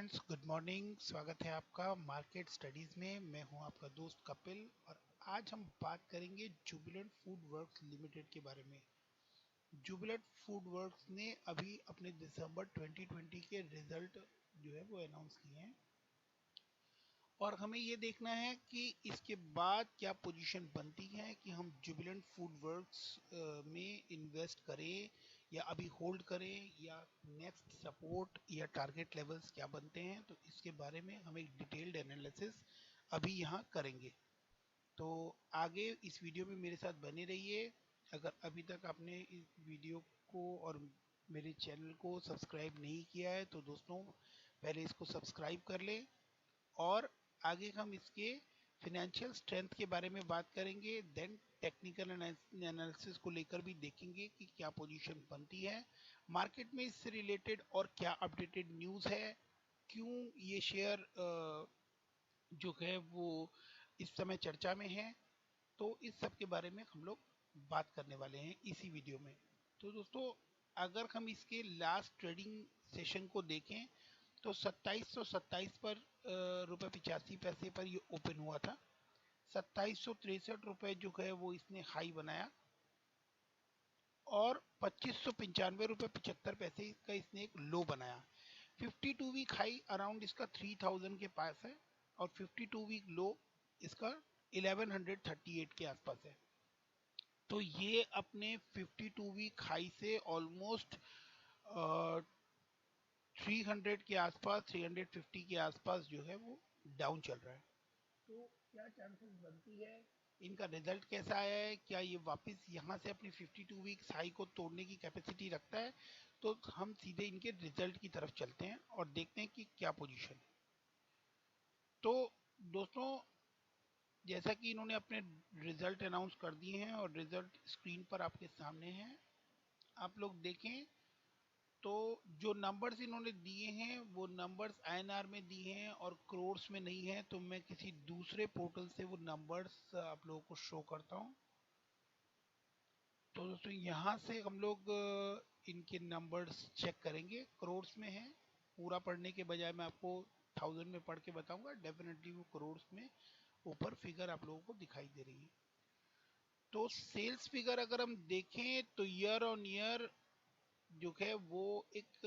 Friends, good morning. स्वागत है आपका मार्केट स्टडीज में। मैं हूं आपका दोस्त कपिल और आज हम बात करेंगे जुबिलेंट फूड वर्क्स लिमिटेड के बारे में। जुबिलेंट फूड वर्क्स ने अभी अपने दिसंबर 2020 के रिजल्ट जो है वो अनाउंस किए हैं और हमें ये देखना है कि इसके बाद क्या पोजीशन बनती है कि हम जुबिलेंट फूड वर्क्स में इन्वेस्ट करें या अभी होल्ड करें या नेक्स्ट सपोर्ट या टारगेट लेवल्स क्या बनते हैं। तो इसके बारे में हम एक डिटेल्ड एनालिसिस अभी यहाँ करेंगे। तो आगे इस वीडियो में मेरे साथ बने रहिए। अगर अभी तक आपने इस वीडियो को और मेरे चैनल को सब्सक्राइब नहीं किया है तो दोस्तों पहले इसको सब्सक्राइब कर लें और आगे हम इसके फिनेंशियल स्ट्रेंथ के बारे में बात करेंगे। देन टेक्निकल एनालिसिस को लेकर भी देखेंगे कि क्या पोजीशन बनती है मार्केट में, इससे रिलेटेड और क्या अपडेटेड न्यूज़ है, क्यों ये शेयर जो है वो इस समय चर्चा में है। तो इस सब के बारे में हम लोग बात करने वाले हैं इसी वीडियो में। तो दोस्तों अगर हम इसके लास्ट ट्रेडिंग सेशन को देखें तो 2727 पर रुपये 85 पैसे पर ये ओपन हुआ था। 2763 रुपये जो है वो इसने हाई बनाया और 2595 रुपये 75 पैसे का इसने एक लो बनाया। 52 वीक हाई अराउंड इसका 3000 के पास है और 52 वीक लो इसका 1138 के आसपास है। तो ये अपने 52 वीक हाई से ऑलमोस्ट 300 के आसपास, 350 के आसपास जो है वो डाउन चल रहा है। तो क्या चांसेस बनती है, इनका रिजल्ट कैसा आया है, क्या ये वापस यहाँ से अपनी 52 वीक्स हाई को तोड़ने की कैपेसिटी रखता है। तो हम सीधे इनके रिजल्ट की तरफ चलते हैं और देखते हैं कि क्या पोजीशन है। तो दोस्तों जैसा कि इन्होंने अपने रिजल्ट अनाउंस कर दिए हैं और रिजल्ट स्क्रीन पर आपके सामने हैं, आप लोग देखें तो जो नंबर्स इन्होंने दिए हैं वो नंबर्स आईएनआर में दिए हैं और क्रोर्स में नहीं है। तो मैं किसी दूसरे पोर्टल से वो नंबर्स आप लोगों को शो करता हूं। तो दोस्तों यहाँ से हम लोग इनके नंबर्स चेक करेंगे। क्रोर्स में है, पूरा पढ़ने के बजाय मैं आपको 1000 में पढ़ के बताऊंगा। डेफिनेटली वो क्रोर्स में ऊपर फिगर आप लोगों को दिखाई दे रही है। तो सेल्स फिगर अगर हम देखें तो ईयर ऑन ईयर जो है वो एक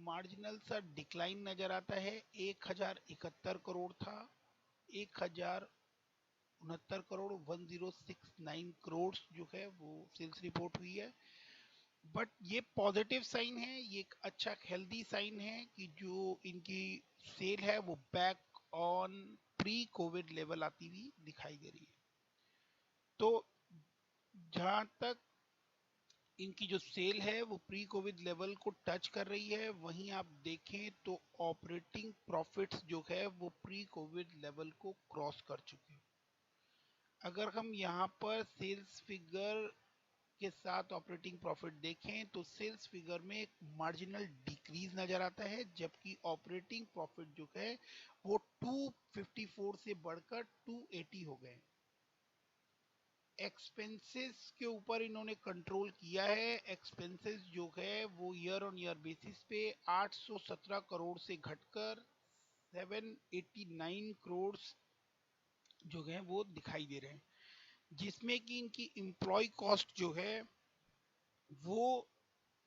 मार्जिनल सा डिक्लाइन नजर आता है। 1071 करोड़ था, 1069 करोड़ 1069 करोड़ जो है वो सेल्स रिपोर्ट हुई है। बट ये पॉजिटिव साइन है, ये एक अच्छा हेल्दी साइन है कि जो इनकी सेल है वो back on pre Covid level आती हुई दिखाई दे रही है। तो जहां तक इनकी जो सेल है वो प्री कोविड लेवल को टच कर रही है, वहीं आप देखें तो ऑपरेटिंग प्रॉफिट्स जो है वो प्री कोविड लेवल को क्रॉस कर चुके हैं। अगर हम यहाँ पर सेल्स फिगर के साथ ऑपरेटिंग प्रॉफिट देखें तो सेल्स फिगर में एक मार्जिनल डिक्रीज नजर आता है, जबकि ऑपरेटिंग प्रॉफिट जो है वो 254 से बढ़कर 280 हो गए। एक्सपेंसेस के ऊपर इन्होंने कंट्रोल किया है। एक्सपेंसेस जो है वो ईयर ऑन ईयर बेसिस पे 817 करोड़ से घटकर 789 करोड़ जो है वो दिखाई दे रहे हैं, जिसमें कि इनकी एम्प्लॉय कॉस्ट जो है वो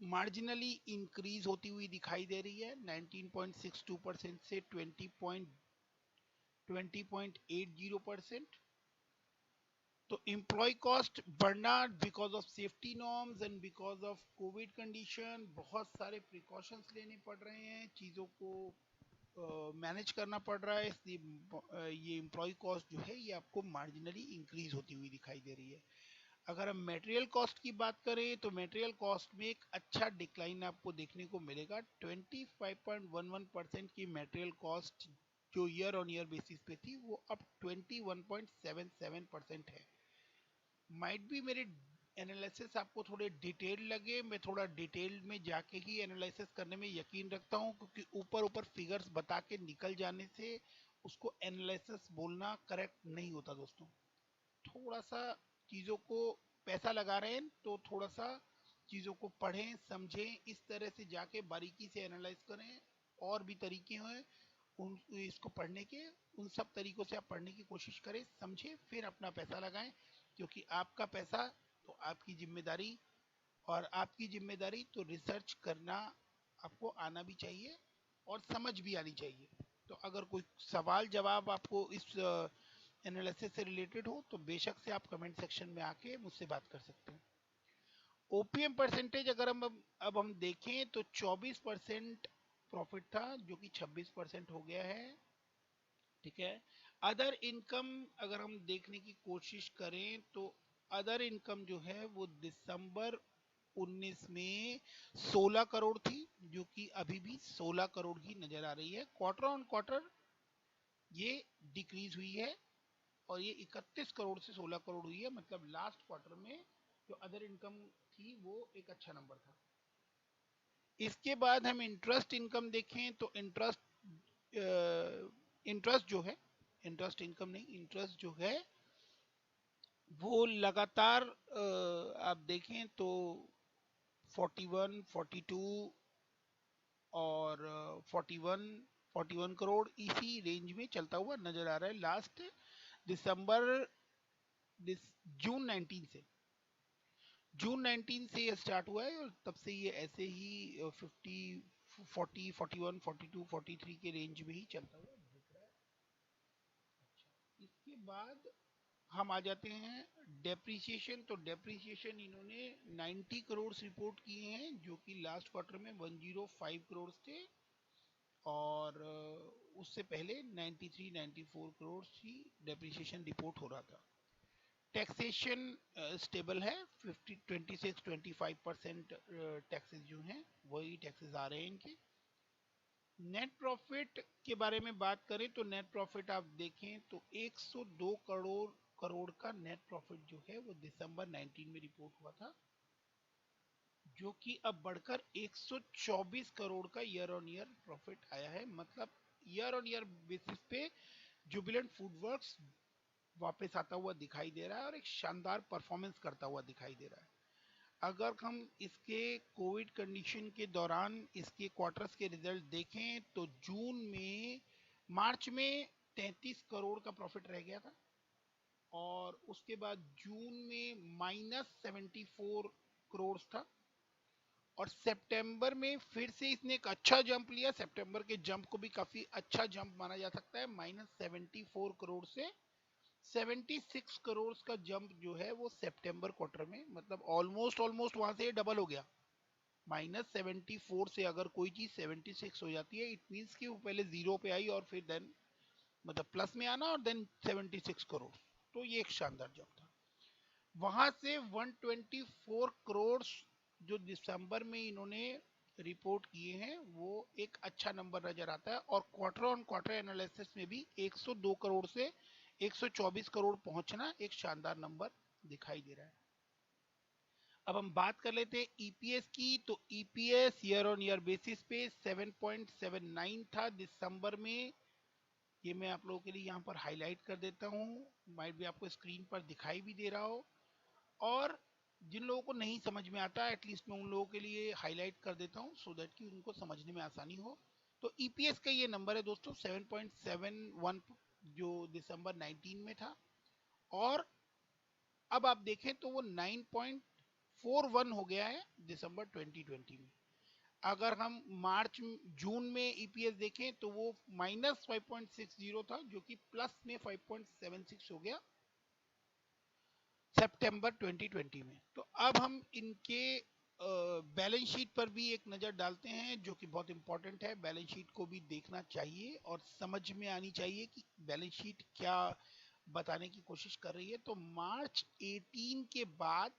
मार्जिनली इंक्रीज होती हुई दिखाई दे रही है। 19.62% से 20.80%। तो एम्प्लॉय कॉस्ट बढ़ना because of safety norms and because of Covid condition, बहुत सारे प्रिकॉशंस लेने पड़ रहे हैं, चीज़ों को मैनेज करना पड़ रहा है, इसलिए ये एम्प्लॉय कॉस्ट जो है ये आपको मार्जिनली इंक्रीज होती हुई दिखाई दे रही है। अगर हम मटेरियल कॉस्ट की बात करें तो मटेरियल कॉस्ट में एक अच्छा डिक्लाइन आपको देखने को मिलेगा। 25.11% की मटेरियल कॉस्ट जो ईयर ऑन ईयर बेसिस पे थी वो अब 21.77% है। माइट भी मेरे एनालिसिस आपको थोड़े डिटेल लगे, मैं थोड़ा डिटेल में जाके ही एनालिसिस करने में यकीन रखता हूँ, क्योंकि ऊपर ऊपर फिगर्स बता के निकल जाने से उसको एनालिसिस बोलना करेक्ट नहीं होता दोस्तों। थोड़ा सा चीज़ों को पैसा लगा रहे हैं तो थोड़ा सा चीज़ों को पढ़ें समझें, इस तरह से जाके बारीकी से एनालाइज करें और भी तरीके हैं उन इसको पढ़ने के, उन सब तरीकों से आप पढ़ने की कोशिश करें, समझें, फिर अपना पैसा लगाएं, क्योंकि आपका पैसा तो आपकी जिम्मेदारी, और आपकी जिम्मेदारी तो रिसर्च करना आपको आना भी चाहिए और समझ भी आनी चाहिए। तो अगर कोई सवाल जवाब आपको इस एनालिसिस से रिलेटेड हो तो बेशक से आप कमेंट सेक्शन में आके मुझसे बात कर सकते हैं। ओपीएम परसेंटेज अगर हम अब हम देखें तो 24% प्रॉफिट था, जो कि 26% हो गया है। ठीक है। अदर इनकम अगर हम देखने की कोशिश करें तो अदर इनकम जो है वो दिसंबर 19 में 16 करोड़ थी, जो कि अभी भी 16 करोड़ ही नजर आ रही है। क्वार्टर ऑन क्वार्टर ये डिक्रीज हुई है और ये 31 करोड़ से 16 करोड़ हुई है, मतलब लास्ट क्वार्टर में जो अदर इनकम थी वो एक अच्छा नंबर था। इसके बाद हम इंटरेस्ट इनकम देखें तो इंटरेस्ट जो है, इंटरेस्ट इनकम नहीं, इंटरेस्ट जो है वो लगातार आप देखें तो 41, 42 और 41 करोड़ इसी रेंज में चलता हुआ नजर आ रहा है लास्ट दिसंबर जून 19 से। जून 19 से ये स्टार्ट हुआ है और तब से ये ऐसे ही 50, 40, 41, 42, 43 के रेंज में ही चलता हुआ दिख रहा है। अच्छा, इसके बाद हम आ जाते हैं डेप्रिसिएशन। तो डेप्रिसिएशन इन्होंने 90 करोड़ रिपोर्ट किए हैं, जो कि लास्ट क्वार्टर में 105 करोड़ थे, और उससे पहले 93, 94 करोड़ ही डेप्रिसिएशन रिपोर्ट हो रहा था। टैक्सेशन स्टेबल है, 50, 26, 25% टैक्सेस जो हैं वही टैक्सेस आ रहे हैं इनके। नेट प्रॉफिट के बारे में बात करें तो नेट प्रॉफिट आप देखें तो 102 करोड़ करोड़ का नेट प्रॉफिट जो है वो दिसंबर 19 में रिपोर्ट हुआ था, जो कि अब बढ़कर 124 करोड़ का ईयर ऑन ईयर प्रॉफिट आया है। मतलब ईयर ऑन ईयर बेसिस पे जुबिलेंट फूडवर्क्स वापस आता हुआ दिखाई दे रहा है और एक शानदार परफॉर्मेंस करता हुआ दिखाई दे रहा है। अगर हम इसके कोविड कंडीशन के दौरान इसके क्वार्टर्स के रिजल्ट देखें तो जून में, मार्च में 33 करोड़ का प्रॉफिट रह गया था, और उसके बाद जून में -74 करोड़ था, और सितंबर में फिर से इसने एक अच्छा जंप लिया। सितंबर के जंप को भी काफी अच्छा जंप माना जा सकता है, -74 करोड़ से 76 करोड़ का जंप जो है वो सितंबर क्वार्टर में, मतलब ऑलमोस्ट ऑलमोस्ट वहां से डबल हो गया। -74 से अगर कोई चीज 76 हो जाती है, इट मींस कि वो पहले जीरो पे आई और फिर देन मतलब प्लस में आना और देन 76 करोड़, तो ये एक शानदार जंप था। वहां से 124 करोड़ जो दिसंबर में इन्होंने रिपोर्ट किए हैं वो एक अच्छा नंबर नजर आता है, और क्वार्टर ऑन क्वार्टर एनालिसिस में भी 102 करोड़ से 124 करोड़ पहुंचना एक शानदार नंबर दिखाई दे रहा है। अब हम बात कर लेते हैं ईपीएस की। तो EPS year on year basis पे 7.79 था दिसंबर में। ये मैं आप लोगों के लिए यहाँ पर हाईलाइट कर देता हूँ, माइट भी आपको स्क्रीन पर दिखाई भी दे रहा हो, और जिन लोगों को नहीं समझ में आता एटलीस्ट मैं उन लोगों के लिए हाईलाइट कर देता हूँ सो दैट कि उनको समझने में आसानी हो। तो ईपीएस का ये नंबर है दोस्तों 7.71 जो दिसंबर 19 में था, और अब आप देखें तो वो 9.41 हो गया है दिसंबर 2020 में। अगर हम मार्च जून में ईपीएस देखें तो वो -5.60 था, जो कि प्लस में 5.76 हो गया सितंबर 2020 में। तो अब हम इनके बैलेंस शीट पर भी एक नज़र डालते हैं, जो कि बहुत इंपॉर्टेंट है। बैलेंस शीट को भी देखना चाहिए और समझ में आनी चाहिए कि बैलेंस शीट क्या बताने की कोशिश कर रही है। तो मार्च 18 के बाद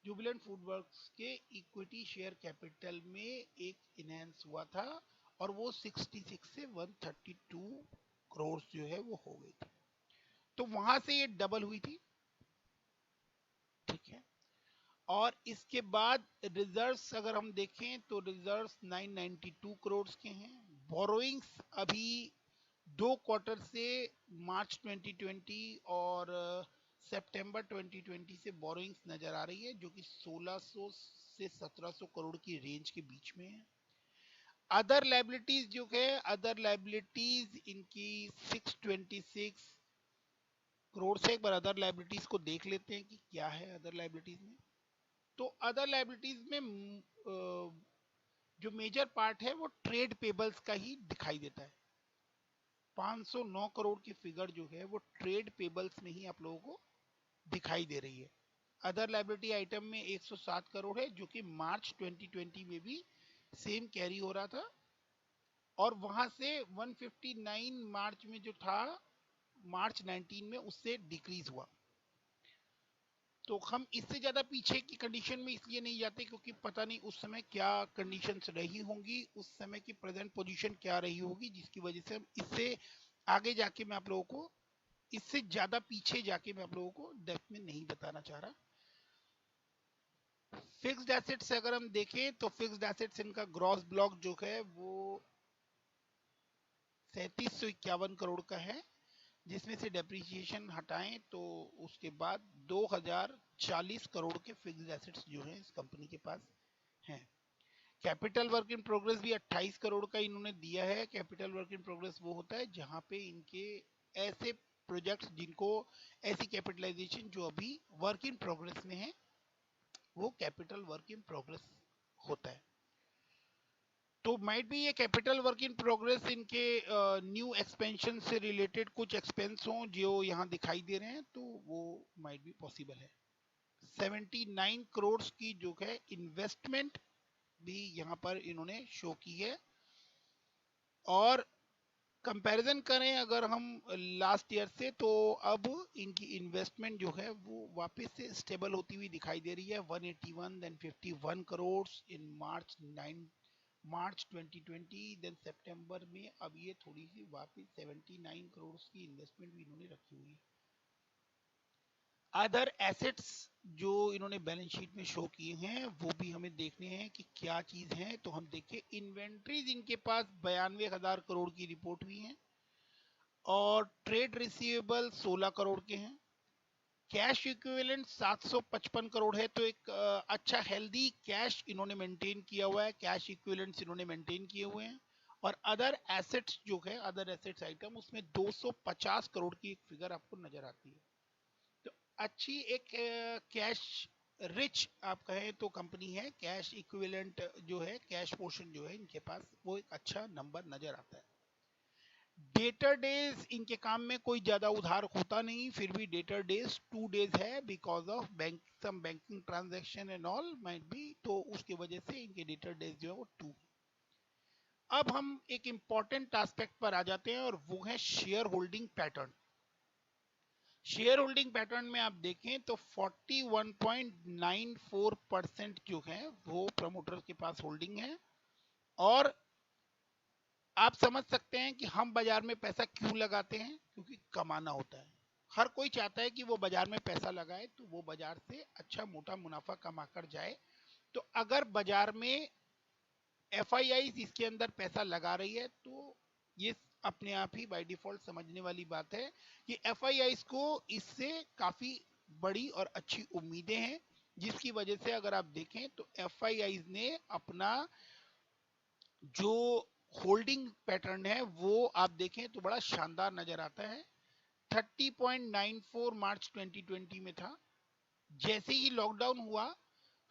जुबिलेंट फूडवर्क्स के इक्विटी शेयर कैपिटल में एक इनहेंस हुआ था, और वो 66 से 132 करोड़ जो है वो हो गई थी। तो वहां से ये डबल हुई थी। ठीक है। और इसके बाद रिजर्व्स अगर हम देखें तो रिजर्व्स 992 करोड़ के हैं। बोरोइंग्स अभी 2 क्वार्टर से मार्च 2020 और सितंबर 2020 से बोरोइंग्स नजर आ रही है, जो कि 1600 से 1700 करोड़ की रेंज के बीच में है। अदर लाइबिलिटीज जो है, अदर लाइबिलिटीज इनकी 626 करोड़ से। एक बार अदर लाइबिलिटीज को देख लेते हैं कि क्या है अदर लाइबिलिटीज में। तो अदर लाइबिलिटीज में जो मेजर पार्ट है वो ट्रेड पेबल्स का ही दिखाई देता है। 509 करोड़ की फिगर जो है वो ट्रेड पेबल्स में ही आप लोगों को दिखाई दे रही है। अदर लाइबिलिटी आइटम में 107 करोड़ है, जो कि मार्च 2020 में भी सेम कैरी हो रहा था, और वहां से 159 मार्च में जो था, मार्च 19 में उससे डिक्रीज हुआ। तो हम इससे ज्यादा पीछे की कंडीशन में इसलिए नहीं जाते क्योंकि पता नहीं उस समय क्या कंडीशंस रही होंगी, उस समय की प्रेजेंट पोजीशन क्या रही होगी, जिसकी वजह से हम इससे आगे जाके मैं आप लोगों को, इससे ज्यादा पीछे जाके मैं आप लोगों को डेप्थ में नहीं बताना चाह रहा। फिक्स्ड एसेट्स अगर हम देखें तो फिक्स्ड एसेट्स इनका ग्रॉस ब्लॉक जो है वो 3751 करोड़ का है, जिसमें से डेप्रिसिएशन हटाएं तो उसके बाद 2040 करोड़ के फिक्स्ड एसेट्स जो हैं इस कंपनी के पास हैं। कैपिटल वर्क इन प्रोग्रेस भी 28 करोड़ का इन्होंने दिया है। कैपिटल वर्क इन प्रोग्रेस वो होता है जहां पे इनके ऐसे प्रोजेक्ट्स जिनको, ऐसी कैपिटलाइजेशन जो अभी वर्क इन प्रोग्रेस में है, वो कैपिटल वर्क इन प्रोग्रेस होता है। तो माइट भी ये कैपिटल वर्क इन प्रोग्रेस इनके न्यू एक्सपेंशन से रिलेटेड कुछ एक्सपेंस हों जो यहाँ दिखाई दे रहे हैं, तो वो माइट भी पॉसिबल है। 79 करोड़ की जो है इन्वेस्टमेंट भी यहाँ पर इन्होंने शो की है। और कंपैरिजन करें अगर हम लास्ट ईयर से, तो अब इनकी इन्वेस्टमेंट जो है वो वापस से स्टेबल होती हुई दिखाई दे रही है। 181 देन 51 करोड़ इन मार्च 2020, देन सितंबर में अब ये थोड़ी सी वापस 79 करोड़ की इन्वेस्टमेंट भी इन्होंने रखी हुई है। अदर एसेट्स जो इन्होंने बैलेंस शीट में शो किए हैं वो भी हमें देखने हैं कि क्या चीज है। तो हम देखें, इन्वेंट्रीज इनके पास 92,000 करोड़ की रिपोर्ट हुई है, और ट्रेड रिसीवेबल 16 करोड़ के हैं। कैश इक्विवेलेंट 755 करोड़ है, तो एक अच्छा हेल्दी कैश इन्होंने मेंटेन किया हुआ है, कैश इक्विवेलेंट्स इन्होंने मेंटेन किए हुए हैं। और अदर एसेट्स जो है, अदर एसेट्स आइटम, उसमें 250 करोड़ की एक फिगर आपको नजर आती है। तो अच्छी एक कैश रिच आप कहें तो कंपनी है। कैश इक्विवेलेंट जो है, कैश पोर्शन जो है इनके पास, वो एक अच्छा नंबर नजर आता है। डेटर डेज इनके काम में कोई ज्यादा उधार होता नहीं, फिर भी डेटर डेज 2 डेज है, because of bank, some banking transaction and all might be, तो उसकी वजह से इनके डेटर डेज जो है वो 2। अब हम एक इंपॉर्टेंट एस्पेक्ट पर आ जाते हैं, और वो है share holding pattern. Share holding pattern में आप देखें तो 41.94% जो है वो प्रमोटर के पास होल्डिंग है। और आप समझ सकते हैं कि हम बाजार में पैसा क्यों लगाते हैं, क्योंकि कमाना होता है। हर कोई चाहता है कि वो बाजार में पैसा लगाए तो वो बाजार से अच्छा मोटा मुनाफा कमा कर जाए। तो अगर बाजार में एफआईआई इसके अंदर पैसा लगा रही है, तो ये अपने आप ही बाय डिफॉल्ट समझने वाली बात है कि एफआईआई को इससे काफी बड़ी और अच्छी उम्मीदें हैं, जिसकी वजह से अगर आप देखें तो एफआईआई ने अपना जो होल्डिंग पैटर्न है वो आप देखें तो बड़ा शानदार नजर आता है। 30.94 मार्च 2020 में था। जैसे ही लॉकडाउन हुआ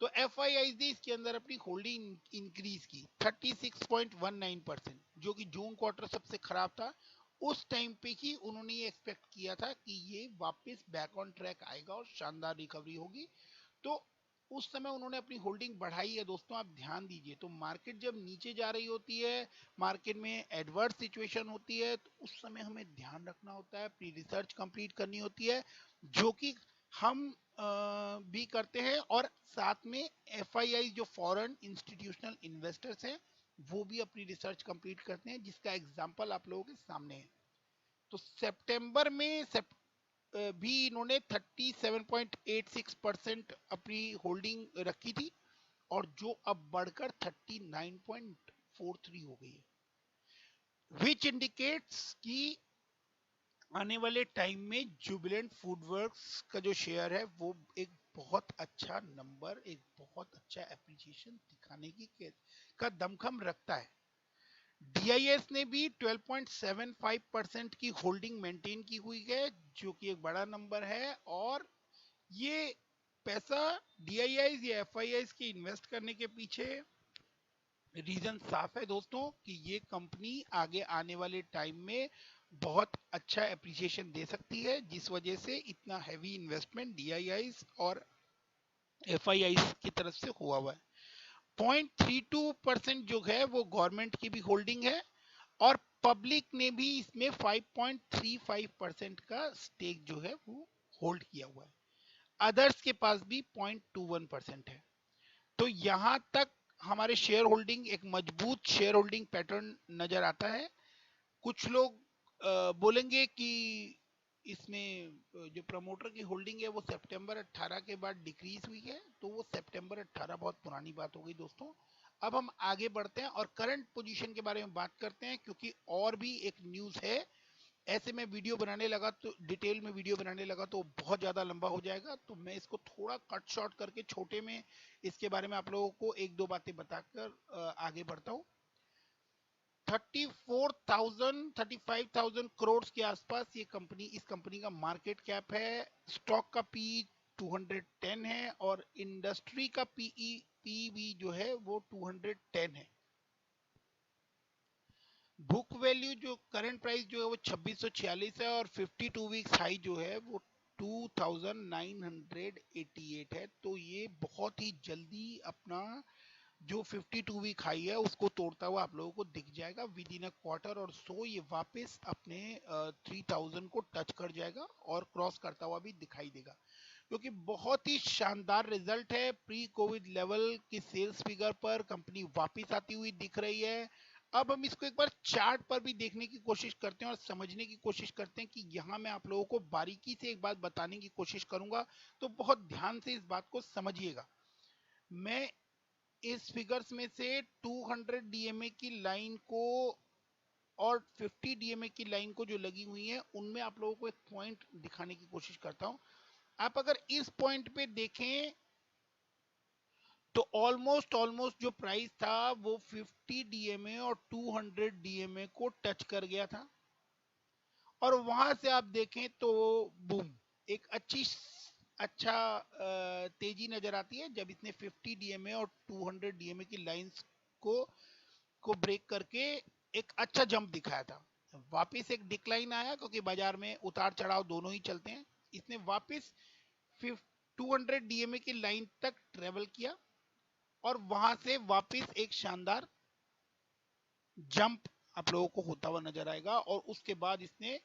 तो एफआईआई ने इसके अंदर अपनी होल्डिंग इंक्रीज की 36.19%, जो कि जून क्वार्टर सबसे खराब था। उस टाइम पे ही उन्होंने ये एक्सपेक्ट किया था कि ये वापस बैक ऑन ट्रैक आएगा और शानदार रिकवरी होगी। तो उस समय उन्होंने अपनी होल्डिंग बढ़ाई है। दोस्तों आप ध्यान दीजिए, तो मार्केट जब नीचे जा रही होती है, मार्केट में एडवर्स सिचुएशन होती है, तो उस समय हमें ध्यान रखना होता है, अपनी रिसर्च कंप्लीट करनी होती है, जो कि हम भी करते हैं। और साथ में एफआईआई जो फॉरेन इंस्टीट्यूशनल इन्वेस्टर्स हैं वो भी अपनी रिसर्च कंप्लीट करते हैं, जिसका एग्जांपल आप लोगों के सामने है। तो सितंबर में भी इन्होंने 37.86% अपनी होल्डिंग रखी थी, और जो अब बढ़कर 39.43 हो गई है, विच इंडिकेट्स कि आने वाले टाइम में जुबिलेंट फूडवर्क्स का जो शेयर है वो एक बहुत अच्छा नंबर, एक बहुत अच्छा एप्रिसिएशन दिखाने की का दमखम रखता है। DIS ने भी 12.75% की होल्डिंग मेंटेन की हुई है, जो कि एक बड़ा नंबर है। और ये पैसा DIIs या FIIs के इन्वेस्ट करने के पीछे रीजन साफ है दोस्तों, कि ये कंपनी आगे आने वाले टाइम में बहुत अच्छा एप्रिसिएशन दे सकती है, जिस वजह से इतना हैवी इन्वेस्टमेंट DIIs और FIIs की तरफ से हुआ हुआ है। 0.32% जो है वो गवर्नमेंट की भी होल्डिंग है, और पब्लिक ने भी इसमें 5.35% का स्टेक जो है वो होल्ड किया हुआ है। अदर्स के पास भी 0.21% है। तो यहां तक हमारे शेयर होल्डिंग एक मजबूत शेयर होल्डिंग पैटर्न नजर आता है। कुछ लोग बोलेंगे कि इसमें जो प्रमोटर की होल्डिंग है वो सितंबर 18 के बाद डिक्रीज हुई है, तो वो सितंबर 18 बहुत पुरानी बात हो गई दोस्तों। अब हम आगे बढ़ते हैं और करंट पोजीशन के बारे में बात करते हैं, क्योंकि और भी एक न्यूज है। ऐसे में वीडियो बनाने लगा तो डिटेल में वीडियो बनाने लगा तो बहुत ज़्यादा लंबा हो जाएगा, तो मैं इसको थोड़ा कट शॉर्ट करके छोटे में इसके बारे में आप लोगों को एक दो बातें बताकर आगे बढ़ता हूँ। 35,000 करोड़ के आसपास ये कंपनी, इस कंपनी का मार्केट कैप है। स्टॉक का पी 210 है, और इंडस्ट्री का पी भी जो है वो 210 है। बुक वैल्यू जो करंट प्राइस जो है वो 2646 है, और 52 वीक्स हाई जो है वो 2988 है। तो ये बहुत ही जल्दी अपना जो 52 वीक हाई है उसको तोड़ता हुआ आप लोगों को दिख जाएगा विद इन अ क्वार्टर, और सो ये वापस अपने 3000 को टच कर जाएगा और क्रॉस करता हुआ भी दिखाई देगा, क्योंकि बहुत ही शानदार रिजल्ट है। प्री कोविड लेवल की सेल्स फिगर पर कंपनी वापस आती हुई दिख रही है। अब हम इसको एक बार चार्ट पर भी देखने की कोशिश करते हैं और समझने की कोशिश करते हैं, कि यहाँ मैं आप लोगों को बारीकी से एक बात बताने की कोशिश करूंगा, तो बहुत ध्यान से इस बात को समझिएगा। मैं इस फिगर्स में से 200 DMA की लाइन को और 50 DMA की लाइन को जो लगी हुई है उनमें आप लोगों को एक पॉइंट दिखाने की कोशिश करता हूं। आप अगर इस पॉइंट पे देखें तो ऑलमोस्ट जो प्राइस था वो 50 DMA और 200 DMA को टच कर गया था, और वहां से आप देखें तो बूम, एक अच्छा तेजी नजर आती है जब इसने 50 DMA और 200 DMA की लाइंस को ब्रेक करके एक अच्छा जंप दिखाया था। वापस एक डिक्लाइन आया, क्योंकि बाजार में उतार चढ़ाव दोनों ही चलते हैं। इसने वापस 200 DMA की लाइन तक ट्रेवल किया, और वहां से वापस एक शानदार जंप आप लोगों को होता हुआ नजर आएगा, और उसके बाद इसने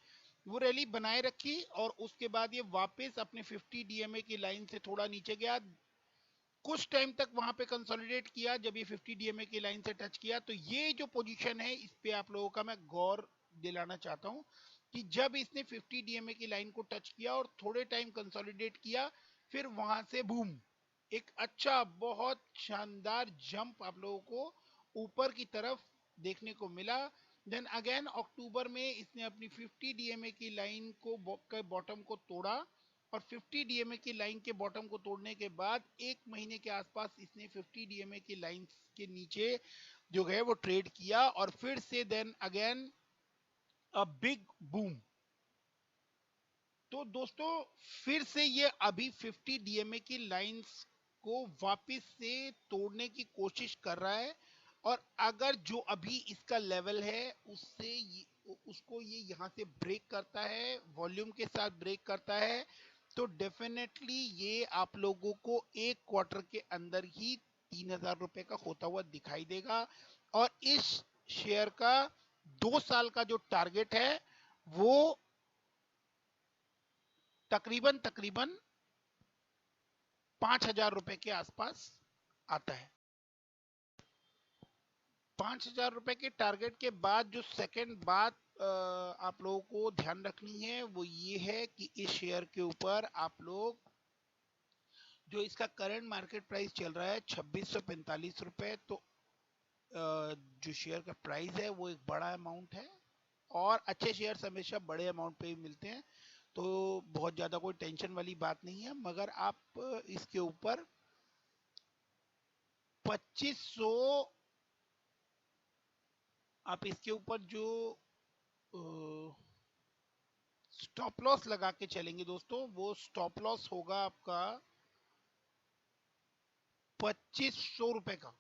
वो रैली बनाए रखी, और उसके बाद ये वापस अपने 50 DMA की लाइन से थोड़ा नीचे गया। कुछ टाइम तक वहां पे कंसोलिडेट किया। जब ये 50 DMA की लाइन से टच किया, तो ये जो पोजीशन है इस पे आप लोगों का मैं गौर दिलाना चाहता हूं, कि जब इसने 50 DMA की लाइन को टच किया और थोड़े टाइम कंसोलिडेट किया, फिर वहां से बूम, एक अच्छा बहुत शानदार जंप आप लोगों को ऊपर की तरफ देखने को मिला। देन अगेन अक्टूबर में इसने अपनी 50 DMA की लाइन को बॉटम को तोड़ा, और 50 DMA की लाइन के बॉटम को तोड़ने के बाद एक महीने के आसपास इसने 50 DMA की लाइन के नीचे जो है वो ट्रेड किया, और फिर से then again a big boom. तो दोस्तों फिर से ये अभी 50 DMA की लाइंस को वापस से तोड़ने की कोशिश कर रहा है, और अगर जो अभी इसका लेवल है उससे उसको ये यहाँ से ब्रेक करता है, वॉल्यूम के साथ ब्रेक करता है, तो डेफिनेटली ये आप लोगों को एक क्वार्टर के अंदर ही 3000 रुपए का होता हुआ दिखाई देगा। और इस शेयर का 2 साल का जो टारगेट है वो तकरीबन तकरीबन 5000 रुपए के आसपास आता है। 5000 रुपए के टारगेट के बाद जो सेकंड बात आप लोगों को ध्यान रखनी है वो ये है, कि इस शेयर के ऊपर आप लोग जो इसका करंट मार्केट प्राइस चल रहा है 2645 रुपए, तो जो शेयर का प्राइस है वो एक बड़ा अमाउंट है, और अच्छे शेयर हमेशा बड़े अमाउंट पे ही मिलते हैं, तो बहुत ज्यादा कोई टेंशन वाली बात नहीं है। मगर आप इसके ऊपर 2500 आप इसके ऊपर जो स्टॉप लॉस लगा के चलेंगे दोस्तों, वो स्टॉप लॉस होगा आपका 2500 रुपए का।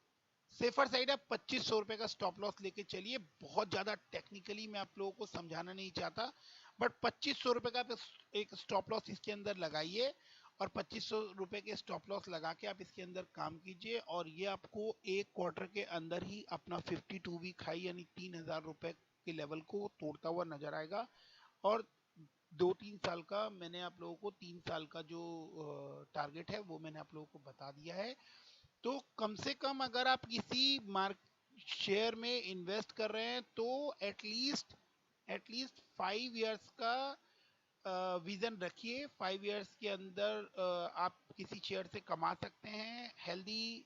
सेफर साइड आप 2500 रुपए का स्टॉप लॉस लेके चलिए। बहुत ज्यादा टेक्निकली मैं आप लोगों को समझाना नहीं चाहता, बट 2500 रुपए का आप एक स्टॉप लॉस इसके अंदर लगाइए, और 2500 रुपए के स्टॉप लॉस लगा के आप इसके अंदर काम कीजिए, और ये आपको एक क्वार्टर के अंदर ही अपना 52 वीक हाई यानी 3000 रुपए के लेवल को तोड़ता हुआ नजर आएगा। और 2-3 साल का मैंने आप लोगों को 3 साल का जो टारगेट है वो मैंने आप लोगों को बता दिया है। तो कम से कम अगर आप किसी मार्क शेयर में इन्वेस्ट कर रहे हैं तो एटलीस्ट 5 इयर्स का विजन रखिए। 5 इयर्स के अंदर आप किसी शेयर से कमा सकते हैं। हेल्दी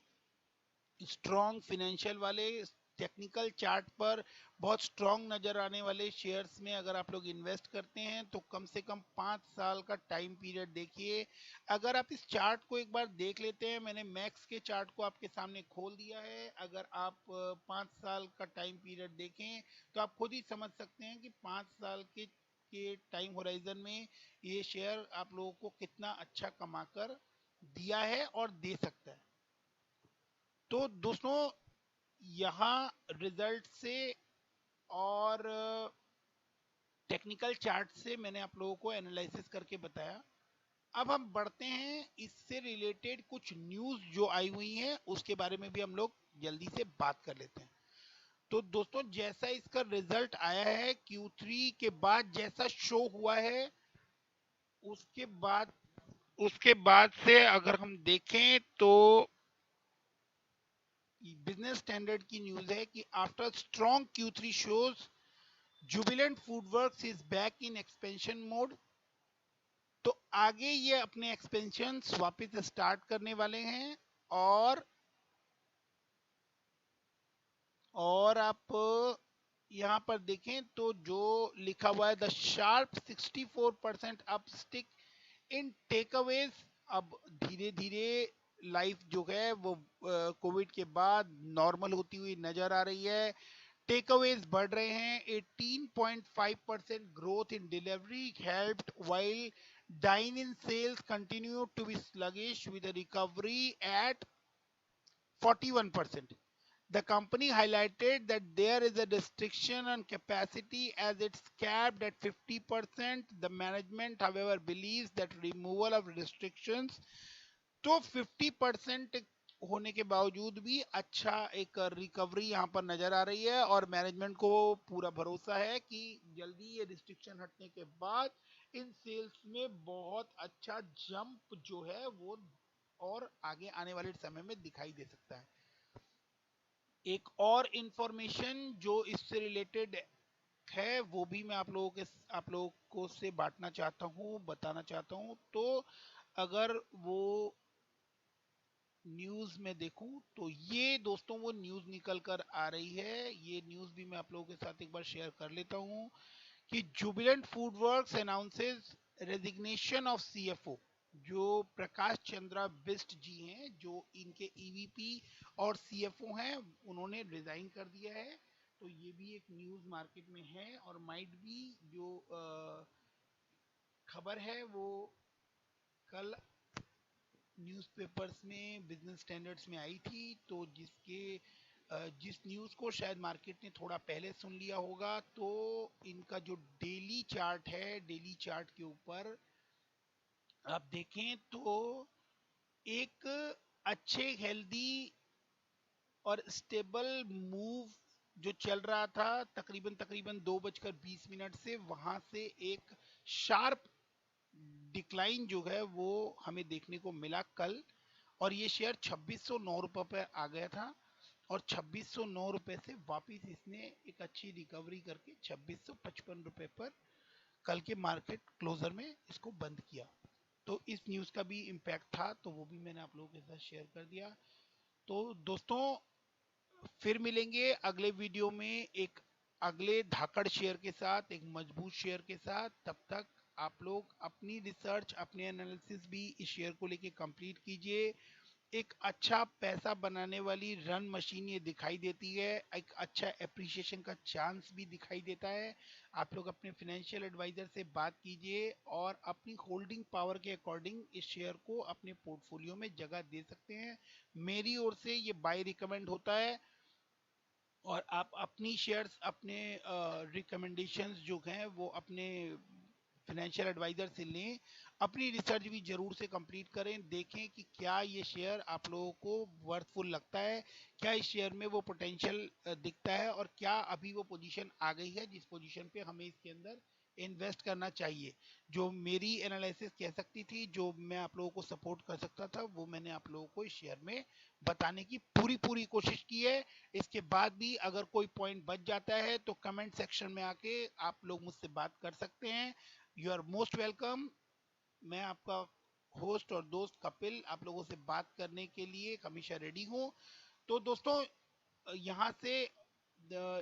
स्ट्रॉन्ग फाइनेंशियल वाले, टेक्निकल चार्ट पर बहुत स्ट्रॉन्ग नजर आने वाले शेयर्स में अगर आप लोग इन्वेस्ट करते हैं तो कम से कम 5 साल का टाइम पीरियड देखिए। अगर आप इस चार्ट को एक बार देख लेते हैं, मैंने मैक्स के चार्ट को आपके सामने खोल दिया है। अगर आप 5 साल का टाइम पीरियड देखें तो आप खुद ही समझ सकते हैं कि 5 साल के टाइम होराइजन में ये शेयर आप लोगों को कितना अच्छा कमाकर दिया है और दे सकता है। तो दोस्तों, यहाँ रिजल्ट से और टेक्निकल चार्ट से मैंने आप लोगों को एनालिसिस करके बताया। अब हम बढ़ते हैं, इससे रिलेटेड कुछ न्यूज जो आई हुई हैं उसके बारे में भी हम लोग जल्दी से बात कर लेते हैं। तो दोस्तों, जैसा इसका रिजल्ट आया है Q3 के बाद जैसा शो हुआ है, उसके बाद से अगर हम देखें तो बिजनेस स्टैंडर्ड की न्यूज है कि after strong Q3 shows, Jubilant FoodWorks is back in expansion mode. तो आगे ये अपने एक्सपेंशन वापस स्टार्ट करने वाले हैं। और आप यहाँ पर देखें तो जो लिखा हुआ है, the sharp 64% up stick in takeaways. अब धीरे धीरे लाइफ जो है वो कोविड के बाद नॉर्मल होती हुई नजर आ रही है। टेकअवेज बढ़ रहे हैं। 18.5% growth in delivery helped, while dine-in sales continue to be sluggish with a recovery at 41%. The company highlighted that there is a restriction on capacity as it's capped at 50%. The management, however, believes that removal of restrictions, तो 50% होने के बावजूद भी अच्छा एक recovery यहाँ पर नजर आ रही है, और मैनेजमेंट को पूरा भरोसा है कि जल्दी ये रिस्ट्रिक्शन हटने के बाद इन सेल्स में बहुत अच्छा जंप जो है वो और आगे आने वाले समय में दिखाई दे सकता है। एक और इंफॉर्मेशन जो इससे रिलेटेड है वो भी मैं आप लोगों को से बांटना चाहता हूँ, बताना चाहता हूँ। तो अगर वो न्यूज में देखूं तो ये दोस्तों वो न्यूज निकल कर आ रही है। ये न्यूज भी मैं आप लोगों के साथ एक बार शेयर कर लेता हूं कि Jubilant FoodWorks announces resignation of CFO। जो प्रकाश चंद्रा बिस्ट जी हैं, जो इनके EVP और CFO हैं, उन्होंने रिजाइन कर दिया है। तो ये भी एक न्यूज मार्केट में है, और माइट भी जो खबर है वो कल न्यूज़पेपर्स में, बिजनेस स्टैंडर्ड्स में आई थी। तो जिस न्यूज़ को शायद मार्केट ने थोड़ा पहले सुन लिया होगा, तो इनका जो डेली चार्ट है, डेली चार्ट के ऊपर आप देखें तो एक अच्छे हेल्दी और स्टेबल मूव जो चल रहा था, तकरीबन तकरीबन 2:20 से वहां से एक शार्प डिक्लाइन जो है वो हमें देखने को मिला कल। और ये शेयर 2609 रुपए पर आ गया था, और 2609 रुपए से वापिस इसने एक अच्छी रिकवरी करके 2655 रुपए पर कल के मार्केट क्लोजर में इसको बंद किया। तो इस न्यूज का भी इम्पैक्ट था, तो वो भी मैंने आप लोगों के साथ शेयर कर दिया। तो दोस्तों, फिर मिलेंगे अगले वीडियो में एक अगले धाकड़ शेयर के साथ, एक मजबूत शेयर के साथ। तब तक आप लोग अपनी रिसर्च, अपने एनालिसिस भी इस शेयर को लेके कंप्लीट कीजिए। एक अच्छा पैसा बनाने वाली रन मशीन ये दिखाई देती है, एक अच्छा एप्रिसिएशन का चांस भी दिखाई देता है। आप लोग अपने फाइनेंशियल एडवाइजर से बात कीजिए और अपनी होल्डिंग पावर के अकॉर्डिंग इस शेयर को अपने पोर्टफोलियो में जगह दे सकते हैं। मेरी ओर से ये बाय रिकमेंड होता है। और आप अपनी शेयर्स अपने रिकमेंडेशंस जो हैं वो अपने फाइनेंशियल एडवाइजर से लें। अपनी रिसर्च भी जरूर से कंप्लीट करें, देखें कि क्या ये शेयर आप लोगों को वर्थफुल लगता है, क्या इस शेयर में वो पोटेंशियल दिखता है, और क्या अभी वो पोजीशन आ गई है जिस पोजीशन पे हमें इसके अंदर इन्वेस्ट करना चाहिए। जो मेरी एनालिसिस कह सकती थी, जो मैं आप लोगों को सपोर्ट कर सकता था, वो मैंने आप लोगों को इस शेयर में बताने की पूरी पूरी कोशिश की है। इसके बाद भी अगर कोई पॉइंट बच जाता है तो कमेंट सेक्शन में आके आप लोग मुझसे बात कर सकते हैं। You are most welcome. मैं आपका होस्ट और दोस्त कपिल आप लोगों से बात करने के लिए हमेशा रेडी हूँ। तो दोस्तों, यहाँ से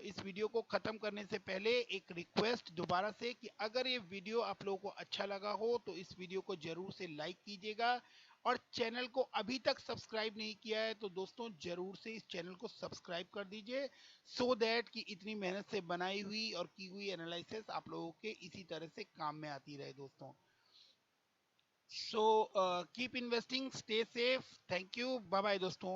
इस वीडियो को खत्म करने से पहले एक रिक्वेस्ट दोबारा से कि अगर ये वीडियो आप लोगों को अच्छा लगा हो तो इस वीडियो को जरूर से लाइक कीजिएगा, और चैनल को अभी तक सब्सक्राइब नहीं किया है तो दोस्तों जरूर से इस चैनल को सब्सक्राइब कर दीजिए, सो दैट कि इतनी मेहनत से बनाई हुई और की हुई एनालिसिस आप लोगों के इसी तरह से काम में आती रहे दोस्तों। So keep investing, stay safe, thank you, bye bye दोस्तों।